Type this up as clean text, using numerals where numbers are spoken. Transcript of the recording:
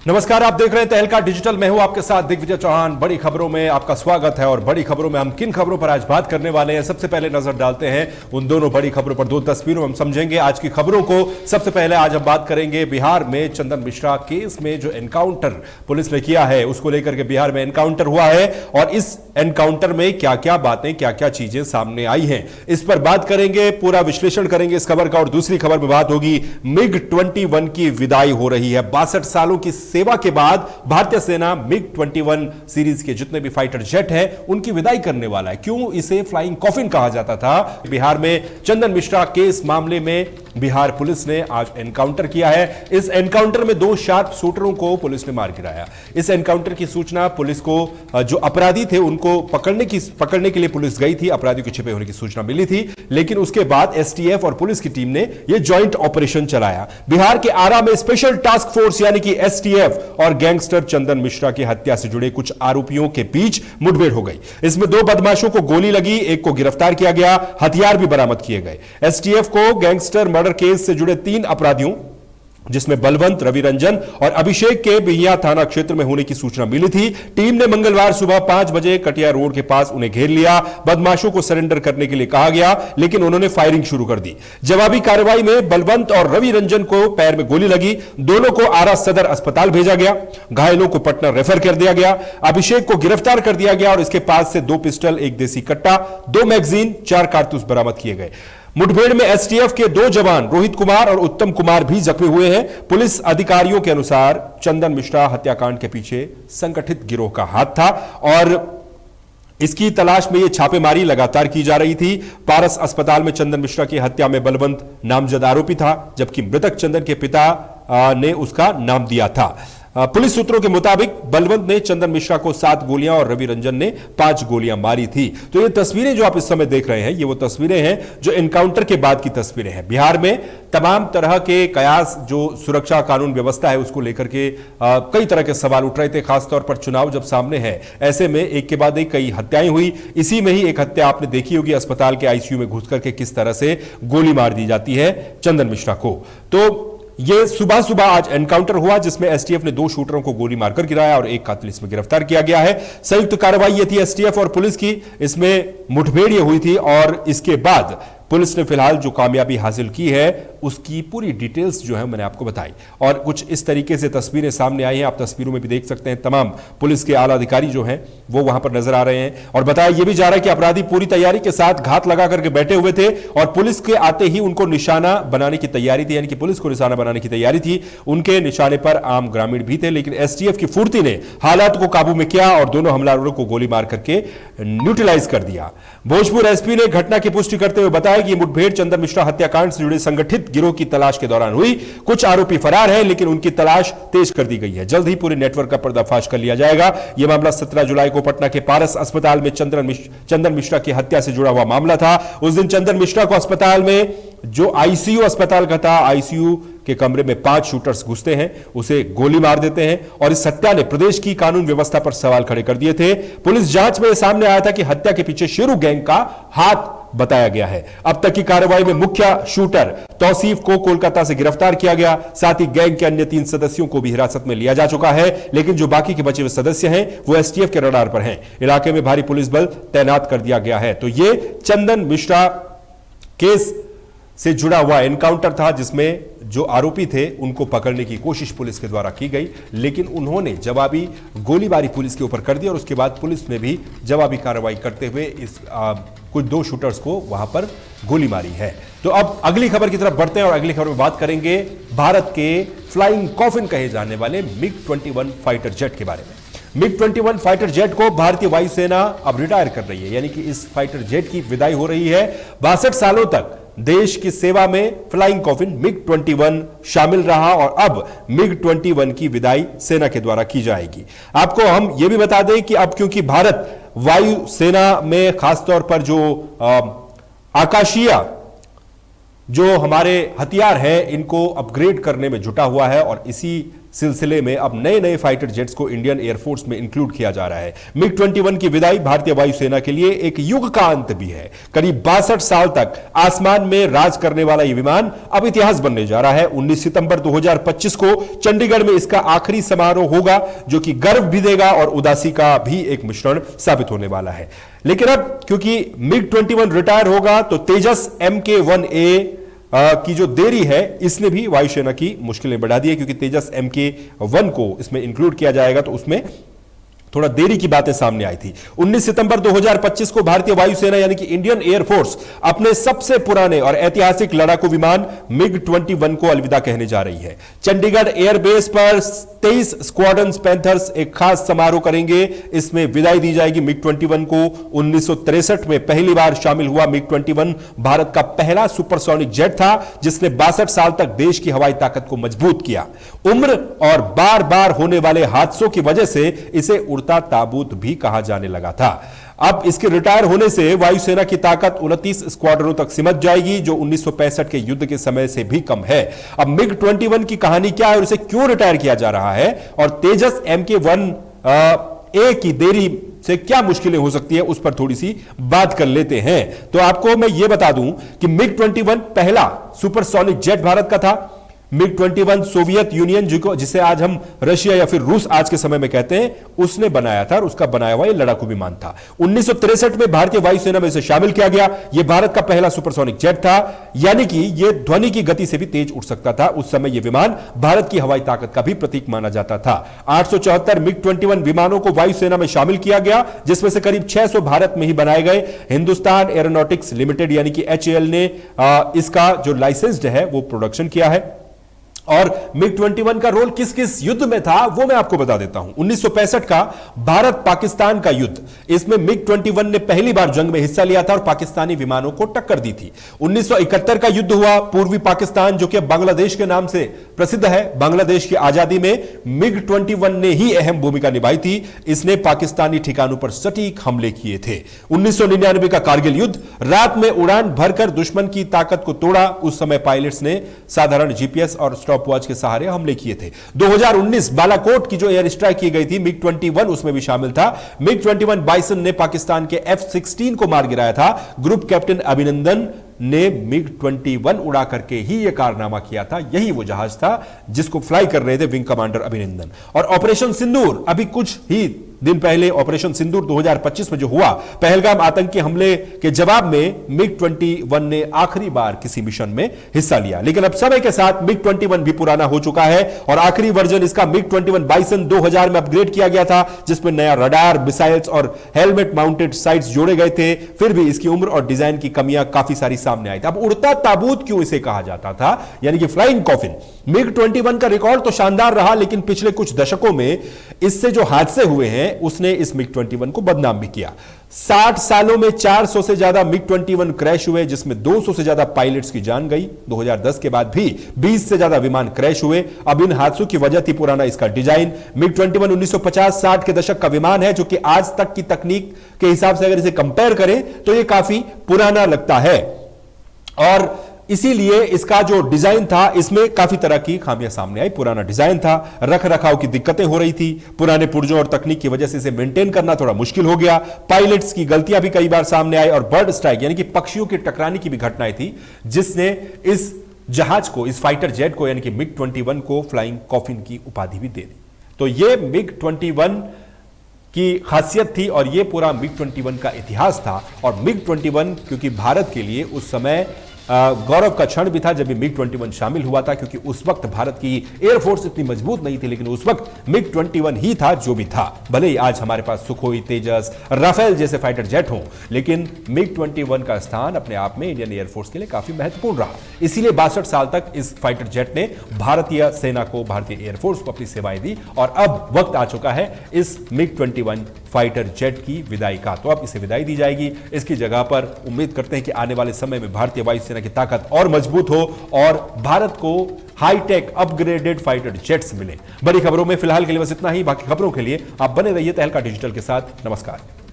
नमस्कार, आप देख रहे हैं तहलका डिजिटल। मैं हूं आपके साथ दिग्विजय चौहान। बड़ी खबरों में आपका स्वागत है और बड़ी खबरों में हम किन खबरों पर आज बात करने वाले हैं, सबसे पहले नजर डालते हैं उन दोनों बड़ी खबरों पर। दो तस्वीरों में हम समझेंगे आज की खबरों को। सबसे पहले आज हम बात करेंगे बिहार में चंदन मिश्रा केस में जो एनकाउंटर पुलिस ने किया है, उसको लेकर के बिहार में एनकाउंटर हुआ है और इस एनकाउंटर में क्या क्या बातें, क्या क्या चीजें सामने आई हैं, इस पर बात करेंगे, पूरा विश्लेषण करेंगे इस खबर का। और दूसरी खबर में बात होगी MiG-21 की विदाई हो रही है। 62 सालों की सेवा के बाद भारतीय सेना MiG-21 सीरीज के जितने भी फाइटर जेट हैं उनकी विदाई करने वाला है। क्यों इसे फ्लाइंग कॉफिन कहा जाता था? बिहार में चंदन मिश्रा केस मामले में बिहार पुलिस ने आज एनकाउंटर किया है। इस एनकाउंटर में 2 शार्प शूटरों को पुलिस ने मार गिराया। इस एनकाउंटर की सूचना पुलिस को, जो अपराधी थे उनको पकड़ने के लिए पुलिस गई थी, अपराधियों के छिपे होने की सूचना मिली थी, लेकिन उसके बाद एसटीएफ और पुलिस की टीम ने यह ज्वाइंट ऑपरेशन चलाया। बिहार के आरा में स्पेशल टास्क फोर्स यानी कि एसटीएफ और गैंगस्टर चंदन मिश्रा की हत्या से जुड़े कुछ आरोपियों के बीच मुठभेड़ हो गई। इसमें 2 बदमाशों को गोली लगी, एक को गिरफ्तार किया गया, हथियार भी बरामद किए गए। एसटीएफ को गैंगस्टर मर्डर केस से जुड़े 3 अपराधियों जिसमें बलवंत, रवि रंजन और अभिषेक के बिहिया थाना क्षेत्र में होने की सूचना मिली थी। टीम ने मंगलवार सुबह 5 बजे कटिया रोड के पास उन्हें घेर लिया। बदमाशों को सरेंडर करने के लिए कहा गया, लेकिन उन्होंने फायरिंग शुरू कर दी। जवाबी कार्रवाई में बलवंत और रवि रंजन को पैर में गोली लगी। दोनों को आरा सदर अस्पताल भेजा गया, घायलों को पटना रेफर कर दिया गया। अभिषेक को गिरफ्तार कर दिया गया और इसके पास से 2 पिस्टल, 1 देसी कट्टा, 2 मैगजीन, 4 कारतूस बरामद किए गए। मुठभेड़ में एसटीएफ के 2 जवान रोहित कुमार और उत्तम कुमार भी जख्मी हुए हैं। पुलिस अधिकारियों के अनुसार चंदन मिश्रा हत्याकांड के पीछे संगठित गिरोह का हाथ था और इसकी तलाश में यह छापेमारी लगातार की जा रही थी। पारस अस्पताल में चंदन मिश्रा की हत्या में बलवंत नामजद आरोपी था, जबकि मृतक चंदन के पिता ने उसका नाम दिया था। पुलिस सूत्रों के मुताबिक बलवंत ने चंदन मिश्रा को 7 गोलियां और रवि रंजन ने 5 गोलियां मारी थी। तो ये तस्वीरें जो आप इस समय देख रहे हैं, ये वो तस्वीरें हैं जो एनकाउंटर के बाद की तस्वीरें हैं। बिहार में तमाम तरह के कयास, जो सुरक्षा कानून व्यवस्था है उसको लेकर के कई तरह के सवाल उठ रहे थे, खासतौर पर चुनाव जब सामने है, ऐसे में एक के बाद एक कई हत्याएं हुई। इसी में ही एक हत्या आपने देखी होगी, अस्पताल के आईसीयू में घुस करके किस तरह से गोली मार दी जाती है चंदन मिश्रा को। तो यह सुबह आज एनकाउंटर हुआ जिसमें एसटीएफ ने 2 शूटरों को गोली मारकर गिराया और एक कातिल इसमें गिरफ्तार किया गया है। संयुक्त कार्रवाई यह थी एसटीएफ और पुलिस की, इसमें मुठभेड़ यह हुई थी और इसके बाद पुलिस ने फिलहाल जो कामयाबी हासिल की है उसकी पूरी डिटेल्स जो है मैंने आपको बताई और कुछ इस तरीके से तस्वीरें सामने आई हैं। आप तस्वीरों में भी देख सकते हैं, तमाम पुलिस के आला अधिकारी जो हैं वो वहां पर नजर आ रहे हैं और बताया यह भी जा रहा है कि अपराधी पूरी तैयारी के साथ घात लगा करके बैठे हुए थे और पुलिस के आते ही उनको निशाना बनाने की तैयारी थी, यानी कि पुलिस को निशाना बनाने की तैयारी थी। उनके निशाने पर आम ग्रामीण भी थे, लेकिन एसटीएफ की फुर्ती ने हालात को काबू में किया और दोनों हमलावरों को गोली मार करके न्यूट्रलाइज कर दिया। भोजपुर एसपी ने घटना की पुष्टि करते हुए बताया कि मुठभेड़ चंदन मिश्रा हत्याकांड से जुड़े संगठित गिरोह की तलाश के दौरान हुई। कुछ आरोपी फरार हैं, लेकिन उनकी तलाश तेज कर दी गई है। जल्द ही पूरे नेटवर्क का पर्दाफाश कर लिया जाएगा। यह मामला 17 जुलाई को पटना के पारस अस्पताल में चंदन मिश्रा की हत्या से जुड़ा हुआ मामला था। उस दिन चंदन मिश्रा को अस्पताल में, जो आईसीयू अस्पताल का था, आईसीयू के कमरे में 5 शूटर्स घुसते हैं, उसे गोली मार देते हैं और इस हत्या ने प्रदेश की कानून व्यवस्था पर सवाल खड़े कर दिए थे। पुलिस जांच में सामने आया था कि हत्या के पीछे शेरू गैंग का हाथ बताया गया है। अब तक की कार्रवाई में मुख्य शूटर तौसीफ को कोलकाता से गिरफ्तार किया गया, साथ ही गैंग के अन्य 3 सदस्यों को भी हिरासत में लिया जा चुका है, लेकिन जो बाकी के बचे हुए सदस्य हैं वो एसटीएफ के रडार पर हैं। इलाके में भारी पुलिस बल तैनात कर दिया गया है। तो ये चंदन मिश्रा केस से जुड़ा हुआ एनकाउंटर था जिसमें जो आरोपी थे उनको पकड़ने की कोशिश पुलिस के द्वारा की गई, लेकिन उन्होंने जवाबी गोलीबारी पुलिस के ऊपर कर दी और उसके बाद पुलिस ने भी जवाबी कार्रवाई करते हुए इस कुछ 2 शूटर्स को वहां पर गोली मारी है। तो अब अगली खबर की तरफ बढ़ते हैं और अगली खबर में बात करेंगे भारत के फ्लाइंग कॉफिन कहे जाने वाले MiG-21 फाइटर जेट के बारे में। MiG-21 फाइटर जेट को भारतीय वायुसेना अब रिटायर कर रही है, यानी कि इस फाइटर जेट की विदाई हो रही है। 62 सालों तक देश की सेवा में फ्लाइंग कॉफिन MiG-21 शामिल रहा और अब MiG-21 की विदाई सेना के द्वारा की जाएगी। आपको हम यह भी बता दें कि अब क्योंकि भारत वायुसेना में खासतौर पर जो आकाशीय जो हमारे हथियार हैं इनको अपग्रेड करने में जुटा हुआ है और इसी सिलसिले में अब नए नए फाइटर जेट्स को इंडियन एयरफोर्स में इंक्लूड किया जा रहा है। मिग 21 की विदाई भारतीय वायुसेना के लिए एक युग का अंत भी है। करीब 62 साल तक आसमान में राज करने वाला यह विमान अब इतिहास बनने जा रहा है। 19 सितंबर 2025 को चंडीगढ़ में इसका आखिरी समारोह होगा, जो कि गर्व भी देगा और उदासी का भी एक मिश्रण साबित होने वाला है। लेकिन अब क्योंकि मिग 21 रिटायर होगा तो तेजस MK-1A की जो देरी है इसने भी वायुसेना की मुश्किलें बढ़ा दी है, क्योंकि तेजस MK-1 को इसमें इंक्लूड किया जाएगा तो उसमें थोड़ा देरी की बातें सामने आई थी। 19 सितंबर 2025 को भारतीय वायुसेना यानी कि इंडियन एयरफोर्स अपने सबसे पुराने और ऐतिहासिक लड़ाकू विमान मिग 21 को अलविदा कहने जा रही है। चंडीगढ़ एयरबेस पर 23 स्क्वाड्रन पैंथर्स एक खास समारोह करेंगे। इसमें विदाई दी जाएगी मिग 21 को। 1963 में पहली बार शामिल हुआ मिग 21 भारत का पहला सुपरसोनिक जेट था, जिसने 62 साल तक देश की हवाई ताकत को मजबूत किया। उम्र और बार बार होने वाले हादसों की वजह से इसे उड़ता ताबूत भी कहा जाने लगा था। अब इसके रिटायर होने से वायुसेना की ताकत 29 स्क्वाड्रनों तक सिमट जाएगी, जो 1965 के युद्ध के समय से भी कम है। अब मिग 21 की कहानी क्या है और इसे क्यों रिटायर किया जा रहा है, और तेजस MK-1A की देरी से क्या मुश्किलें हो सकती है, उस पर थोड़ी सी बात कर लेते हैं। तो आपको मैं यह बता दूं कि मिग 21 पहला सुपरसोनिक जेट भारत का था। मिग 21 सोवियत यूनियन, जिसे आज हम रशिया या फिर रूस आज के समय में कहते हैं, उसने बनाया था और उसका बनाया हुआ यह लड़ाकू विमान था। 1963 में भारतीय वायुसेना में इसे शामिल किया गया। यह भारत का पहला सुपरसोनिक जेट था, यानी कि यह ध्वनि की गति से भी तेज उड़ सकता था। उस समय यह विमान भारत की हवाई ताकत का भी प्रतीक माना जाता था। 874 मिग 21 विमानों को वायुसेना में शामिल किया गया, जिसमें से करीब 600 भारत में ही बनाए गए। हिंदुस्तान एरोनॉटिक्स लिमिटेड यानी कि HAL ने इसका जो लाइसेंस्ड है वो प्रोडक्शन किया है। और मिग 21 का रोल किस किस युद्ध में था वो मैं आपको बता देता हूं। 1965 का भारत पाकिस्तान का युद्ध, इसमें मिग 21 ने पहली बार जंग में हिस्सा लिया था और पाकिस्तानी विमानों को टक्कर दी थी। 1971 का युद्ध हुआ पूर्वी पाकिस्तान, जो कि बांग्लादेश के नाम से प्रसिद्ध है। बांग्लादेश की आजादी में मिग 21 ने ही अहम भूमिका निभाई थी। इसने पाकिस्तानी ठिकानों पर सटीक हमले किए थे। 1999 का कारगिल युद्ध, रात में उड़ान भरकर दुश्मन की ताकत को तोड़ा। उस समय पायलट्स ने साधारण GPS और वॉच के सहारे हमले किए थे। 2019 बालाकोट की जो एयर स्ट्राइक की गई थी, मिग 21 उसमें भी शामिल था। मिग 21 बाइसन ने पाकिस्तान के F-16 को मार गिराया था। ग्रुप कैप्टन अभिनंदन ने मिग 21 उड़ा करके ही यह कारनामा किया था। यही वो जहाज था जिसको फ्लाई कर रहे थे विंग कमांडर अभिनंदन। और ऑपरेशन सिंदूर, अभी कुछ ही दिन पहले ऑपरेशन सिंदूर 2025 में जो हुआ, पहलगाम आतंकी हमले के जवाब में मिग 21 ने आखिरी बार किसी मिशन में हिस्सा लिया। लेकिन अब समय के साथ मिग 21 भी पुराना हो चुका है और आखिरी वर्जन इसका मिग 21 बाइसन 2000 में अपग्रेड किया गया था, जिसमें नया रडार, मिसाइल्स और हेलमेट माउंटेड साइट्स जोड़े गए थे। फिर भी इसकी उम्र और डिजाइन की कमियां काफी सारी सामने आई थी। अब उड़ता ताबूत क्यों इसे कहा जाता था, यानी कि फ्लाइंग कॉफिन। मिग 21 का रिकॉर्ड तो शानदार रहा, लेकिन पिछले कुछ दशकों में इससे जो हादसे हुए हैं उसने इस मिग 21 को बदनाम भी किया। 60 सालों में 400 से ज्यादा मिग 21 क्रैश हुए, जिसमें 200 से ज्यादा पायलट्स की जान गई। 2010 के बाद भी 20 से ज्यादा विमान क्रैश हुए। अब इन हादसों की वजह थी पुराना इसका डिजाइन। मिग 21 1950-60 के दशक का विमान है, जो कि आज तक की तकनीक के हिसाब से अगर इसे कंपेयर करें तो यह काफी पुराना लगता है। और इसीलिए इसका जो डिजाइन था, इसमें काफी तरह की खामियां सामने आई। पुराना डिजाइन था, रख रखाव की दिक्कतें हो रही थी, पुराने पुर्जों और तकनीक की वजह से इसे मेंटेन करना थोड़ा मुश्किल हो गया। पायलट्स की गलतियां भी कई बार सामने आई और बर्ड स्ट्राइक यानी कि पक्षियों के टकराने की भी घटनाएं थी, जिसने इस जहाज को, इस फाइटर जेट को यानी कि मिग 21 को फ्लाइंग कॉफिन की उपाधि भी दे दी। तो यह मिग 21 की खासियत थी और यह पूरा मिग 21 का इतिहास था। और मिग 21 क्योंकि भारत के लिए उस समय गौरव का क्षण भी था जब मिग 21 शामिल हुआ था, क्योंकि उस वक्त भारत की एयरफोर्स इतनी मजबूत नहीं थी, लेकिन उस वक्त मिग 21 ही था जो भी था। भले ही आज हमारे पास सुखोई, तेजस, राफेल जैसे फाइटर जेट हों, लेकिन मिग 21 का स्थान अपने आप में इंडियन एयरफोर्स के लिए काफी महत्वपूर्ण रहा। इसीलिए 62 साल तक इस फाइटर जेट ने भारतीय सेना को, भारतीय एयरफोर्स को अपनी सेवाएं दी। और अब वक्त आ चुका है इस मिग 21 फाइटर जेट की विदाई का। तो अब इसे विदाई दी जाएगी। इसकी जगह पर उम्मीद करते हैं कि आने वाले समय में भारतीय वायुसेना की ताकत और मजबूत हो और भारत को हाईटेक अपग्रेडेड फाइटर जेट्स मिले। बड़ी खबरों में फिलहाल के लिए बस इतना ही। बाकी खबरों के लिए आप बने रहिए तहलका डिजिटल के साथ। नमस्कार।